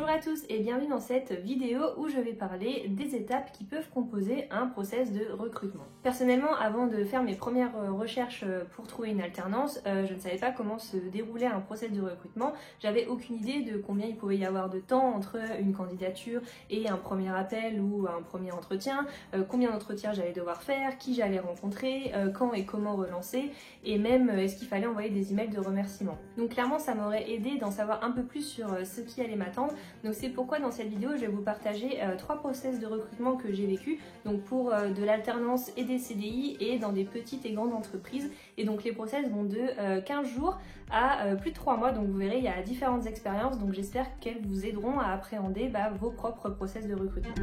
Bonjour à tous et bienvenue dans cette vidéo où je vais parler des étapes qui peuvent composer un process de recrutement. Personnellement, avant de faire mes premières recherches pour trouver une alternance, je ne savais pas comment se déroulait un process de recrutement. J'avais aucune idée de combien il pouvait y avoir de temps entre une candidature et un premier appel ou un premier entretien, combien d'entretiens j'allais devoir faire, qui j'allais rencontrer, quand et comment relancer, et même est-ce qu'il fallait envoyer des emails de remerciement. Donc clairement, ça m'aurait aidé d'en savoir un peu plus sur ce qui allait m'attendre. Donc c'est pourquoi dans cette vidéo je vais vous partager 3 process de recrutement que j'ai vécu, donc pour de l'alternance et des CDI et dans des petites et grandes entreprises. Et donc les process vont de 15 jours à plus de 3 mois, donc vous verrez il y a différentes expériences, donc j'espère qu'elles vous aideront à appréhender vos propres process de recrutement.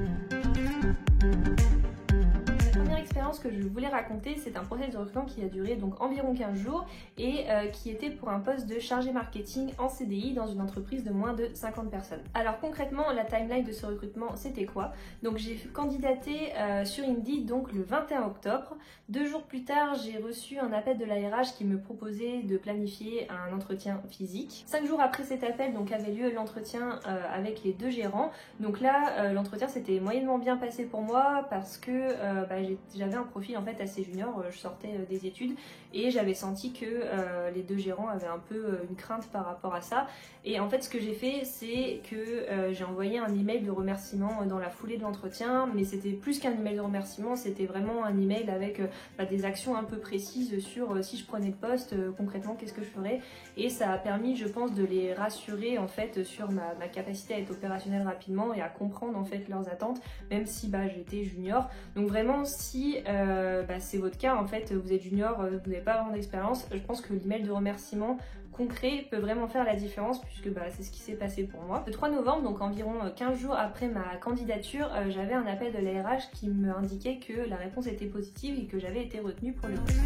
L'expérience que je voulais raconter, c'est un process de recrutement qui a duré donc environ 15 jours et qui était pour un poste de chargé marketing en CDI dans une entreprise de moins de 50 personnes. Alors concrètement, la timeline de ce recrutement, c'était quoi? Donc j'ai candidaté sur Indeed donc le 21 octobre. 2 jours plus tard, j'ai reçu un appel de la RH qui me proposait de planifier un entretien physique. 5 jours après cet appel, donc avait lieu l'entretien avec les 2 gérants. Donc là, l'entretien s'était moyennement bien passé pour moi parce que j'avais un profil en fait assez junior, je sortais des études et j'avais senti que les 2 gérants avaient un peu une crainte par rapport à ça. Et en fait ce que j'ai fait, c'est que j'ai envoyé un email de remerciement dans la foulée de l'entretien, mais c'était plus qu'un email de remerciement, c'était vraiment un email avec des actions un peu précises sur si je prenais le poste, concrètement qu'est-ce que je ferais. Et ça a permis, je pense, de les rassurer en fait sur ma capacité à être opérationnelle rapidement et à comprendre en fait leurs attentes, même si j'étais junior. Donc vraiment, si c'est votre cas, en fait, vous êtes junior, vous n'avez pas vraiment d'expérience, je pense que l'email de remerciement concret peut vraiment faire la différence puisque c'est ce qui s'est passé pour moi. Le 3 novembre, donc environ 15 jours après ma candidature, j'avais un appel de la RH qui me indiquait que la réponse était positive et que j'avais été retenue pour le poste.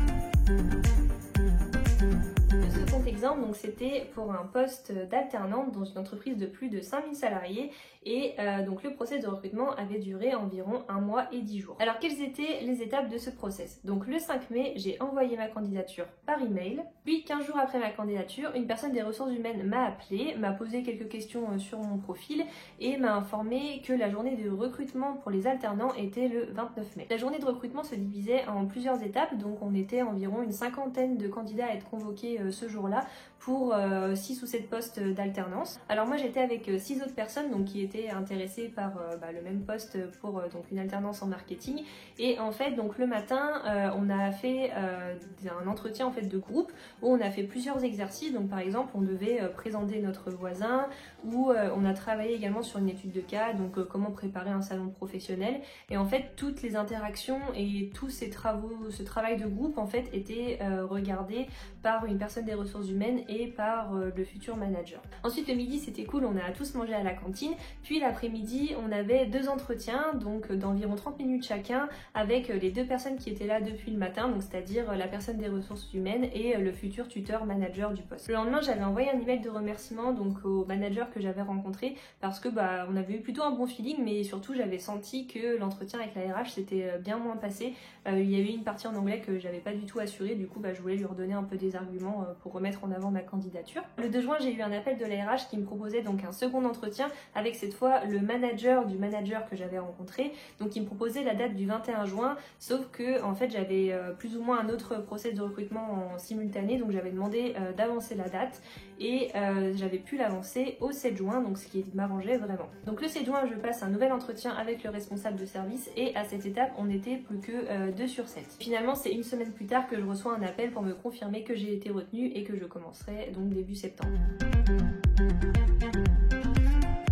Le second exemple, donc c'était pour un poste d'alternante dans une entreprise de plus de 5000 salariés et donc le process de recrutement avait duré environ 1 mois et 10 jours. Alors quelles étaient les étapes de ce process? Donc le 5 mai, j'ai envoyé ma candidature par email, puis 15 jours après ma candidature, une personne des ressources humaines m'a appelé, m'a posé quelques questions sur mon profil et m'a informé que la journée de recrutement pour les alternants était le 29 mai. La journée de recrutement se divisait en plusieurs étapes, donc on était environ une 50aine de candidats à être convoqués ce jour-là pour 6 ou 7 postes d'alternance. Alors moi j'étais avec 6 autres personnes donc qui étaient intéressées par le même poste pour donc une alternance en marketing, et en fait donc le matin on a fait un entretien en fait de groupe où on a fait plusieurs exercices. Donc par exemple on devait présenter notre voisin, ou on a travaillé également sur une étude de cas, donc comment préparer un salon professionnel. Et en fait toutes les interactions et tous ces travaux, ce travail de groupe en fait était regardé par une personne des ressources humaines et par le futur manager. Ensuite le midi c'était cool, on a tous mangé à la cantine, puis l'après-midi on avait 2 entretiens donc d'environ 30 minutes chacun avec les 2 personnes qui étaient là depuis le matin, donc c'est-à-dire la personne des ressources humaines et le futur tuteur manager du poste. Le lendemain j'avais envoyé un email de remerciement donc au manager que j'avais rencontré parce que on avait eu plutôt un bon feeling, mais surtout j'avais senti que l'entretien avec la RH s'était bien moins passé. Il y avait une partie en anglais que j'avais pas du tout assurée, du coup je voulais lui redonner un peu des arguments pour remettre en avant ma candidature. Le 2 juin j'ai eu un appel de la RH qui me proposait donc un second entretien avec cette fois le manager du manager que j'avais rencontré, donc il me proposait la date du 21 juin, sauf que en fait j'avais plus ou moins un autre process de recrutement en simultané, donc j'avais demandé d'avancer la date et j'avais pu l'avancer au 7 juin, donc ce qui m'arrangeait vraiment. Donc le 7 juin je passe un nouvel entretien avec le responsable de service et à cette étape on n'était plus que 2 sur 7. Finalement c'est une semaine plus tard que je reçois un appel pour me confirmer que j'ai été retenue et que je commencerai donc début septembre.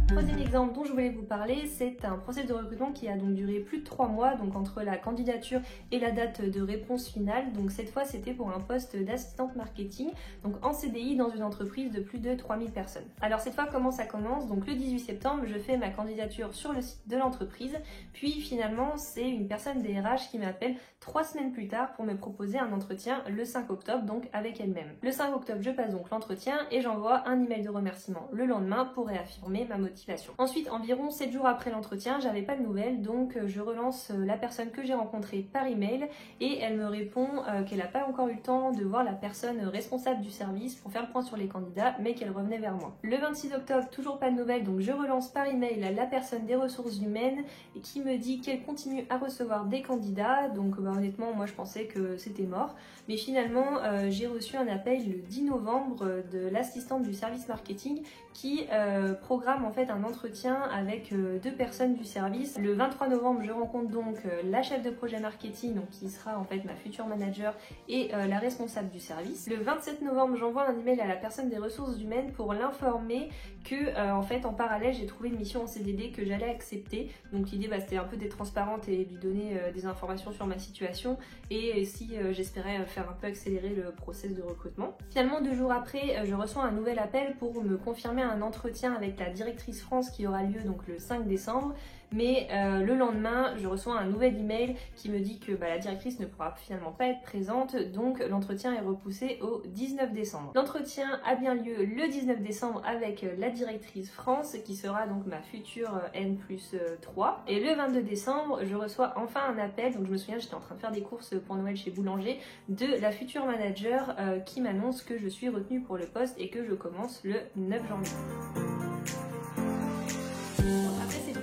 Troisième exemple dont je voulais vous parler, c'est un process de recrutement qui a donc duré plus de 3 mois, donc entre la candidature et la date de réponse finale. Donc cette fois c'était pour un poste d'assistante marketing, donc en CDI dans une entreprise de plus de 3000 personnes. Alors cette fois comment ça commence? Donc le 18 septembre je fais ma candidature sur le site de l'entreprise, puis finalement c'est une personne des RH qui m'appelle 3 semaines plus tard pour me proposer un entretien le 5 octobre, donc avec elle-même. Le 5 octobre je passe donc l'entretien et j'envoie un email de remerciement le lendemain pour réaffirmer ma motivation. Ensuite, environ 7 jours après l'entretien, j'avais pas de nouvelles, donc je relance la personne que j'ai rencontrée par email et elle me répond qu'elle n'a pas encore eu le temps de voir la personne responsable du service pour faire le point sur les candidats, mais qu'elle revenait vers moi. Le 26 octobre, toujours pas de nouvelles, donc je relance par email la personne des ressources humaines qui me dit qu'elle continue à recevoir des candidats, donc honnêtement, moi je pensais que c'était mort, mais finalement j'ai reçu un appel le 10 novembre de l'assistante du service marketing qui programme en fait un entretien avec 2 personnes du service. Le 23 novembre, je rencontre donc la chef de projet marketing, donc qui sera en fait ma future manager et la responsable du service. Le 27 novembre, j'envoie un email à la personne des ressources humaines pour l'informer que en fait en parallèle j'ai trouvé une mission en CDD que j'allais accepter. Donc l'idée c'était un peu d'être transparente et lui donner des informations sur ma situation et si j'espérais faire un peu accélérer le process de recrutement. Finalement 2 jours après, je reçois un nouvel appel pour me confirmer un entretien avec la directrice France qui aura lieu donc le 5 décembre. Mais le lendemain, je reçois un nouvel email qui me dit que la directrice ne pourra finalement pas être présente, donc l'entretien est repoussé au 19 décembre. L'entretien a bien lieu le 19 décembre avec la directrice France, qui sera donc ma future N+3. Et le 22 décembre, je reçois enfin un appel, donc je me souviens, j'étais en train de faire des courses pour Noël chez Boulanger, de la future manager qui m'annonce que je suis retenue pour le poste et que je commence le 9 janvier.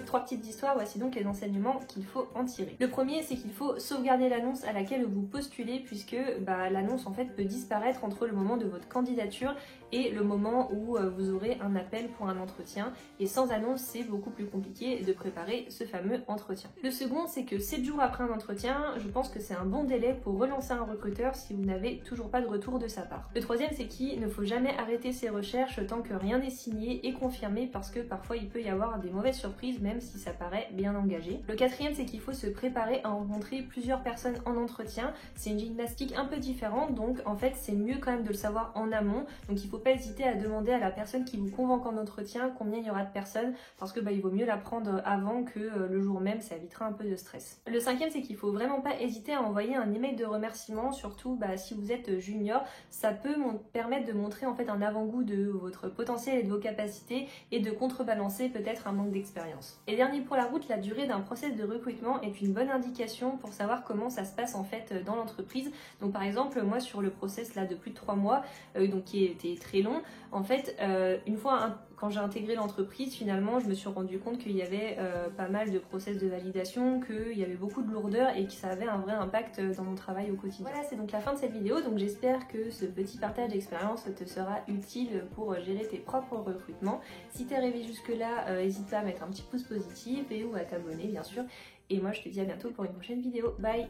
3 petites histoires, voici donc les enseignements qu'il faut en tirer. Le premier, c'est qu'il faut sauvegarder l'annonce à laquelle vous postulez puisque l'annonce en fait peut disparaître entre le moment de votre candidature et le moment où vous aurez un appel pour un entretien. Et sans annonce, c'est beaucoup plus compliqué de préparer ce fameux entretien. Le second, c'est que 7 jours après un entretien, je pense que c'est un bon délai pour relancer un recruteur si vous n'avez toujours pas de retour de sa part. Le troisième, c'est qu'il ne faut jamais arrêter ses recherches tant que rien n'est signé et confirmé parce que parfois il peut y avoir des mauvaises surprises même si ça paraît bien engagé. Le quatrième, c'est qu'il faut se préparer à rencontrer plusieurs personnes en entretien. C'est une gymnastique un peu différente, donc en fait c'est mieux quand même de le savoir en amont. Donc il faut pas hésiter à demander à la personne qui vous convoque en entretien combien il y aura de personnes parce que il vaut mieux l'apprendre avant que le jour même, ça évitera un peu de stress. Le cinquième, c'est qu'il faut vraiment pas hésiter à envoyer un email de remerciement, surtout si vous êtes junior, ça peut permettre de montrer en fait un avant-goût de votre potentiel et de vos capacités et de contrebalancer peut-être un manque d'expérience. Et dernier pour la route, la durée d'un process de recrutement est une bonne indication pour savoir comment ça se passe en fait dans l'entreprise. Donc par exemple, moi sur le process là de plus de 3 mois, donc qui était très long, en fait une fois quand j'ai intégré l'entreprise, finalement, je me suis rendu compte qu'il y avait pas mal de process de validation, qu'il y avait beaucoup de lourdeur et que ça avait un vrai impact dans mon travail au quotidien. Voilà, c'est donc la fin de cette vidéo. Donc j'espère que ce petit partage d'expérience te sera utile pour gérer tes propres recrutements. Si t'es arrivé jusque-là, n'hésite pas à mettre un petit pouce positif et ou à t'abonner, bien sûr. Et moi, je te dis à bientôt pour une prochaine vidéo. Bye!